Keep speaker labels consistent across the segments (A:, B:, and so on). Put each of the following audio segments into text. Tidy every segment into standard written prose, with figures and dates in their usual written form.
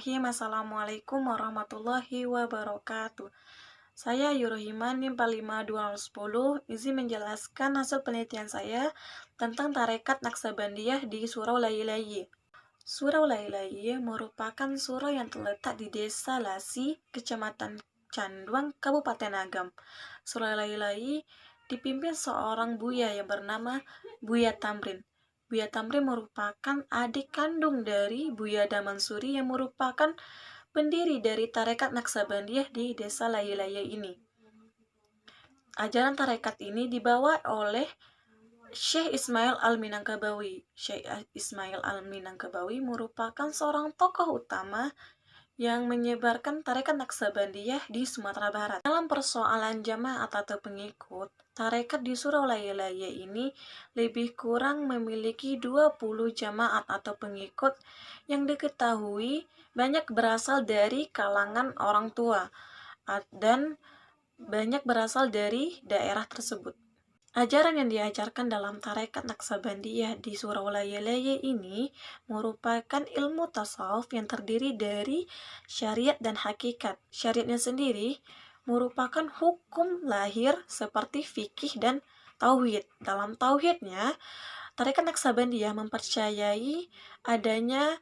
A: Bismillahirrahmanirrahim. Assalamualaikum warahmatullahi wabarakatuh. Saya Yurohiman NIM 45210 izin menjelaskan hasil penelitian saya tentang tarekat Naksabandiyah di Surau Layi-Layi. Surau Layi-Layi merupakan surau yang terletak di Desa Lasi, Kecamatan Canduang, Kabupaten Agam. Surau Layi-Layi dipimpin seorang Buya yang bernama Buya Tamrin. Buya Tamrin merupakan adik kandung dari Buya Damansuri yang merupakan pendiri dari tarekat Naksabandiyah di Desa Layi-Layi ini. Ajaran tarekat ini dibawa oleh Syekh Ismail Al-Minangkabawi. Syekh Ismail Al-Minangkabawi merupakan seorang tokoh utama yang menyebarkan tarekat Naksabandiyah di Sumatera Barat. Dalam persoalan jamaat atau pengikut, tarekat di Surau Layi-Layi ini lebih kurang memiliki 20 jamaat atau pengikut yang diketahui banyak berasal dari kalangan orang tua dan banyak berasal dari daerah tersebut. Ajaran yang diajarkan dalam tarekat Naksabandiyah di Surau Layi-Layi ini merupakan ilmu tasawuf yang terdiri dari syariat dan hakikat. Syariatnya sendiri merupakan hukum lahir seperti fikih dan tauhid. Dalam tauhidnya, tarekat Naksabandiyah mempercayai adanya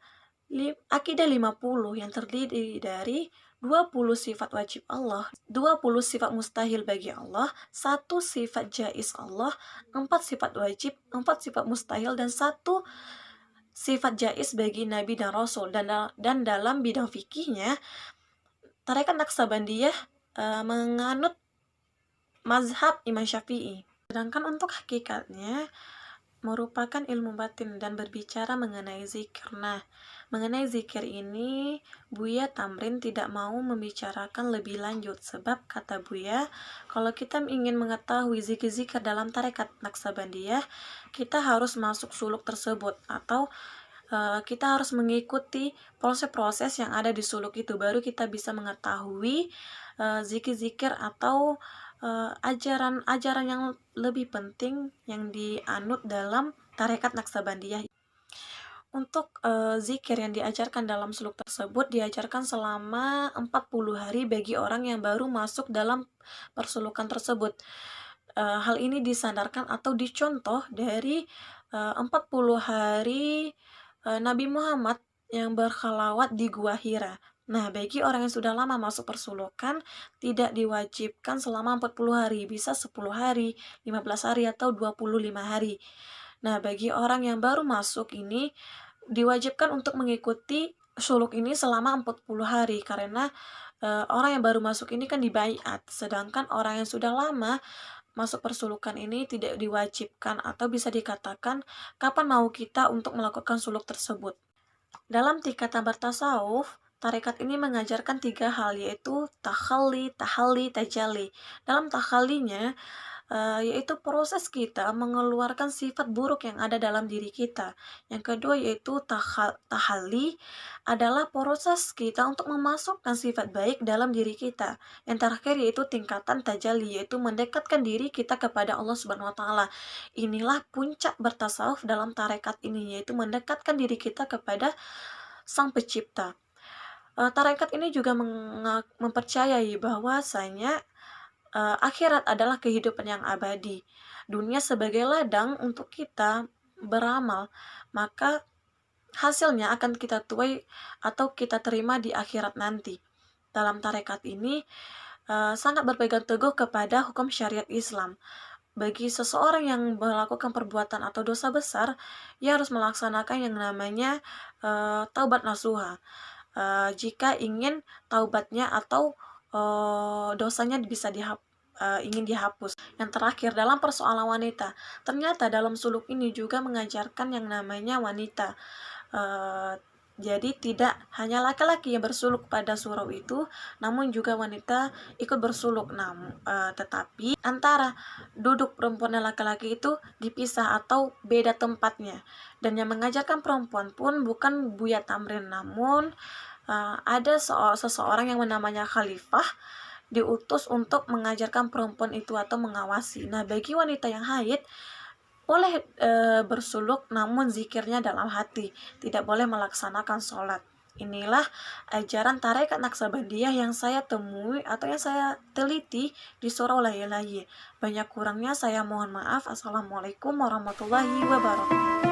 A: akidah 50 yang terdiri dari 20 sifat wajib Allah, 20 sifat mustahil bagi Allah, 1 sifat jaiz Allah, 4 sifat wajib, 4 sifat mustahil, dan 1 sifat jaiz bagi Nabi dan Rasul. Dan dalam bidang fikihnya, tarekat Naksabandiyah menganut mazhab Imam Syafi'i. Sedangkan untuk hakikatnya merupakan ilmu batin dan berbicara mengenai zikir. Nah, mengenai zikir ini Buya Tamrin tidak mau membicarakan lebih lanjut sebab kata Buya, kalau kita ingin mengetahui zikir-zikir dalam tarekat Naksabandiyah, kita harus masuk suluk tersebut atau kita harus mengikuti proses-proses yang ada di suluk itu, baru kita bisa mengetahui zikir-zikir atau ajaran-ajaran yang lebih penting yang dianut dalam tarekat Naksabandiyah. Untuk zikir yang diajarkan dalam suluk tersebut diajarkan selama 40 hari bagi orang yang baru masuk dalam persulukan tersebut. Hal ini disandarkan atau dicontoh dari 40 hari Nabi Muhammad yang berkhalawat di Gua Hira. Nah, bagi orang yang sudah lama masuk persulukan, tidak diwajibkan selama 40 hari, bisa 10 hari, 15 hari, atau 25 hari. Nah, bagi orang yang baru masuk ini, diwajibkan untuk mengikuti suluk ini selama 40 hari, karena orang yang baru masuk ini kan dibaiat, sedangkan orang yang sudah lama masuk persulukan ini tidak diwajibkan, atau bisa dikatakan kapan mau kita untuk melakukan suluk tersebut. Dalam tingkatan bertasawuf, tarekat ini mengajarkan 3 hal, yaitu takhalli, tahalli, tajalli. Dalam takhallinya, yaitu proses kita mengeluarkan sifat buruk yang ada dalam diri kita. Yang kedua yaitu tahalli adalah proses kita untuk memasukkan sifat baik dalam diri kita. Yang terakhir yaitu tingkatan tajalli, yaitu mendekatkan diri kita kepada Allah Subhanahu wa taala. Inilah puncak bertasawuf dalam tarekat ini, yaitu mendekatkan diri kita kepada Sang Pencipta. Tarekat ini juga mempercayai bahwasanya akhirat adalah kehidupan yang abadi. Dunia sebagai ladang untuk kita beramal, maka hasilnya akan kita tuai atau kita terima di akhirat nanti. Dalam tarekat ini sangat berpegang teguh kepada hukum syariat Islam. Bagi seseorang yang melakukan perbuatan atau dosa besar, ia harus melaksanakan yang namanya taubat nasuha. Jika ingin taubatnya atau dosanya bisa ingin dihapus. Yang terakhir, dalam persoalan wanita, ternyata dalam suluk ini juga mengajarkan yang namanya wanita. Jadi tidak hanya laki-laki yang bersuluk pada surau itu, namun juga wanita ikut bersuluk. Tetapi antara duduk perempuan dan laki-laki itu dipisah atau beda tempatnya. Dan yang mengajarkan perempuan pun bukan Buya Tamrin, namun ada seseorang yang namanya khalifah diutus untuk mengajarkan perempuan itu atau mengawasi. Nah, bagi wanita yang haid boleh bersuluk namun zikirnya dalam hati, tidak boleh melaksanakan sholat. Inilah ajaran tarekat Naksabandiyah yang saya temui atau yang saya teliti di surau Layalaye. Banyak kurangnya saya mohon maaf. Assalamualaikum warahmatullahi wabarakatuh.